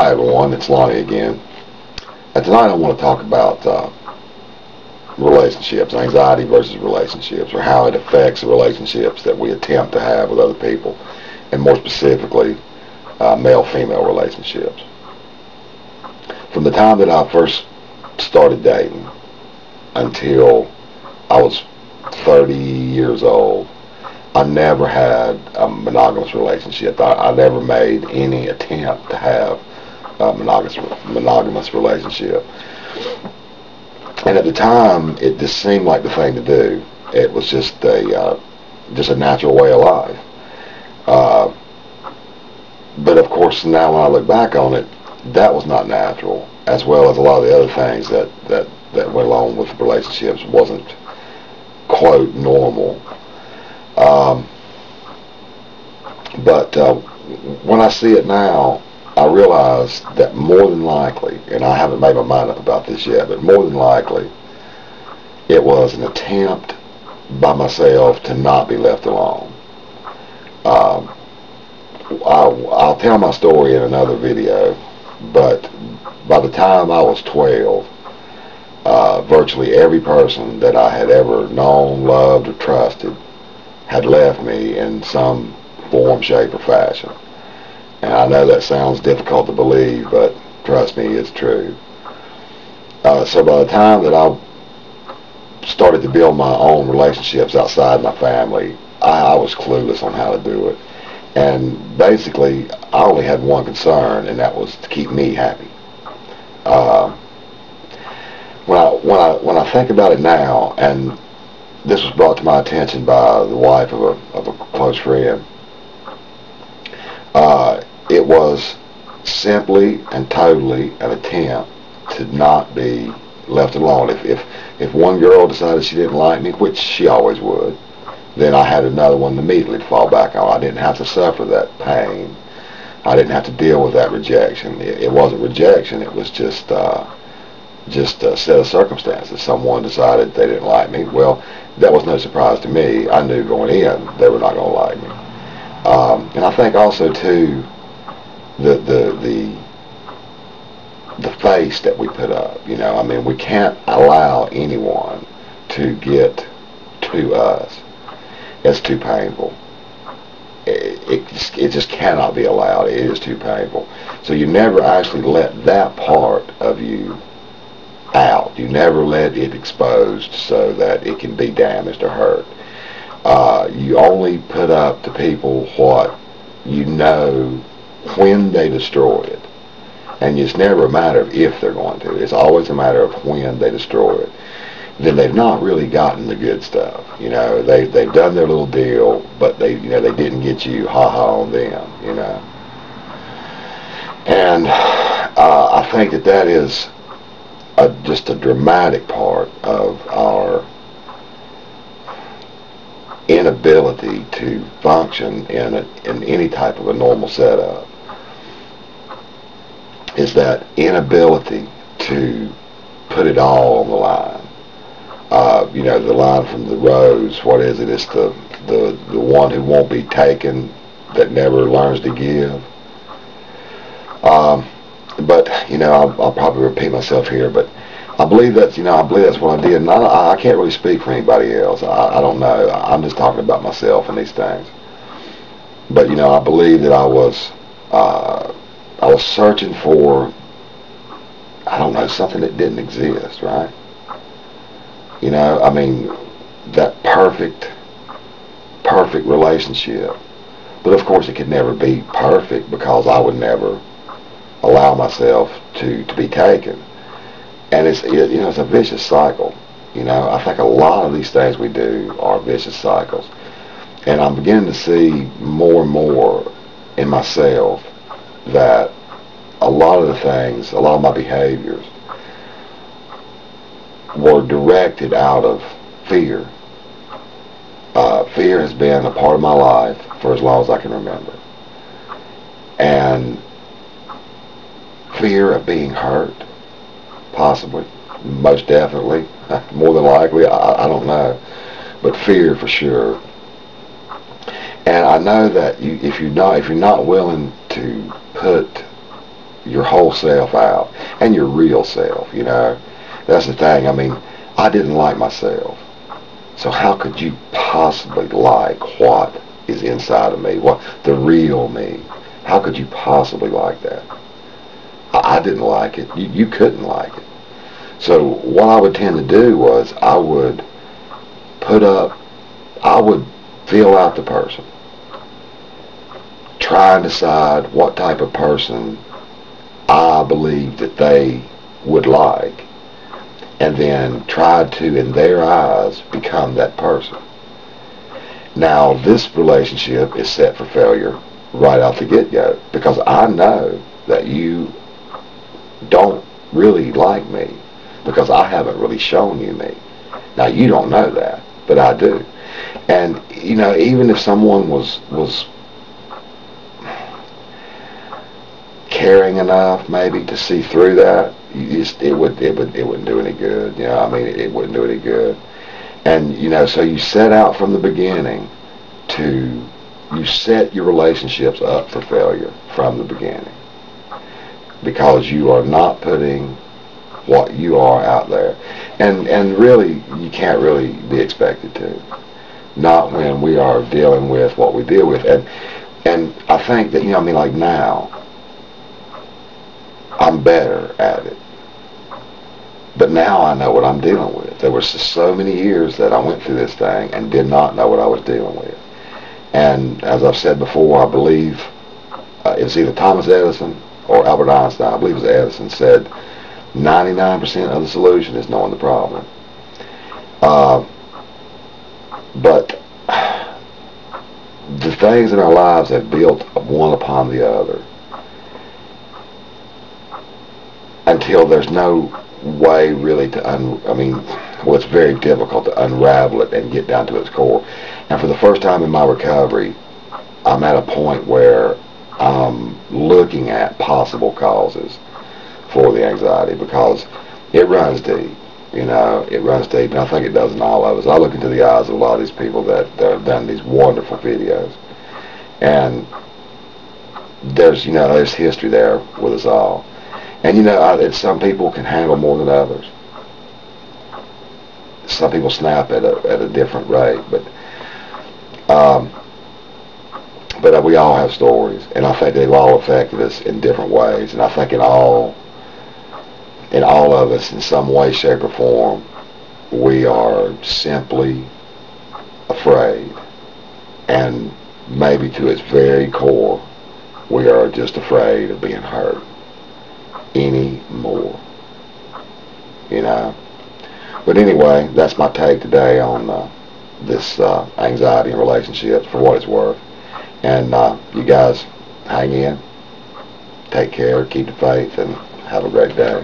Hi everyone, it's Lonnie again. And tonight I want to talk about relationships, anxiety versus relationships, or how it affects the relationships that we attempt to have with other people, and more specifically, male-female relationships. From the time that I first started dating until I was 30 years old, I never had a monogamous relationship. I never made any attempt to have a monogamous relationship. And at the time, it just seemed like the thing to do. It was just a natural way of life. Uh, but of course, now when I look back on it, that was not natural, as well as a lot of the other things that went along with relationships wasn't, quote, normal. But when I see it now, I realize that more than likely, and I haven't made my mind up about this yet, but more than likely, it was an attempt by myself to not be left alone. I'll tell my story in another video, but by the time I was 12, virtually every person that I had ever known, loved, or trusted had left me in some form, shape, or fashion. And I know that sounds difficult to believe, but trust me, it's true. So by the time that I started to build my own relationships outside my family, I was clueless on how to do it. And basically, I only had one concern, and that was to keep me happy. When I think about it now, and this was brought to my attention by the wife of a close friend, it was simply and totally an attempt to not be left alone. If one girl decided she didn't like me, which she always would, then I had another one immediately to fall back on. I didn't have to suffer that pain. I didn't have to deal with that rejection. It wasn't rejection. It was just a set of circumstances. Someone decided they didn't like me. Well, that was no surprise to me. I knew going in they were not going to like me. And I think also too, the face that we put up. You know, I mean, we can't allow anyone to get to us. It's too painful. It just cannot be allowed. It is too painful. So you never actually let that part of you out. You never let it exposed so that it can be damaged or hurt. You only put up to people what you know when they destroy it. And it's never a matter of if they're going to. It's always a matter of when they destroy it. Then they've not really gotten the good stuff. You know, they've done their little deal, but they didn't get you, ha-ha on them, you know. And I think that is just a dramatic part of our inability to function in any type of a normal setup. Is that inability to put it all on the line. You know, the line from the Rose, what is it? It's the one who won't be taken that never learns to give. But, you know, I'll probably repeat myself here, but I believe that's what I did. And I can't really speak for anybody else. I don't know. I'm just talking about myself and these things. But, you know, I believe that I was searching for, I don't know, something that didn't exist, right? You know, I mean, that perfect relationship. But of course it could never be perfect because I would never allow myself to be taken. And it's a vicious cycle. You know, I think a lot of these things we do are vicious cycles. And I'm beginning to see more and more in myself that a lot of my behaviors were directed out of fear. Fear has been a part of my life for as long as I can remember. And fear of being hurt, possibly, most definitely, more than likely, I don't know, but fear for sure. And I know that if you're not willing to put your whole self out and your real self, you know. That's the thing. I mean, I didn't like myself. So how could you possibly like what is inside of me, what the real me? How could you possibly like that? I didn't like it. You couldn't like it. So what I would tend to do was I would feel out the person, try and decide what type of person I believe that they would like, and then try to, in their eyes, become that person. Now, this relationship is set for failure right out the get-go, because I know that you don't really like me, because I haven't really shown you me. Now, you don't know that, but I do. And, you know, even if someone was caring enough maybe to see through that, it wouldn't do any good. You know, I mean, it wouldn't do any good. And, you know, so you set out from the beginning you set your relationships up for failure from the beginning, because you are not putting what you are out there. And really, you can't really be expected to. Not when we are dealing with what we deal with. And I think that, you know, I mean, like now, I'm better at it. But now I know what I'm dealing with. There were so many years that I went through this thing and did not know what I was dealing with. And as I've said before, I believe it's either Thomas Edison or Albert Einstein, I believe it was Edison, said 99% of the solution is knowing the problem. But the things in our lives have built one upon the other until there's no way really to it's very difficult to unravel it and get down to its core. And for the first time in my recovery, I'm at a point where I'm looking at possible causes for the anxiety, because it runs deep. You know, it runs deep, and I think it does in all of us. I look into the eyes of a lot of these people that have done these wonderful videos, and there's history there with us all. And you know, some people can handle more than others. Some people snap at a different rate, but we all have stories, and I think they've all affected us in different ways. And I think in all of us, in some way, shape, or form, we are simply afraid. And maybe to its very core, we are just afraid of being hurt anymore. You know. But anyway, that's my take today on this anxiety in relationships, for what it's worth. And you guys hang in, take care, keep the faith, and have a great day.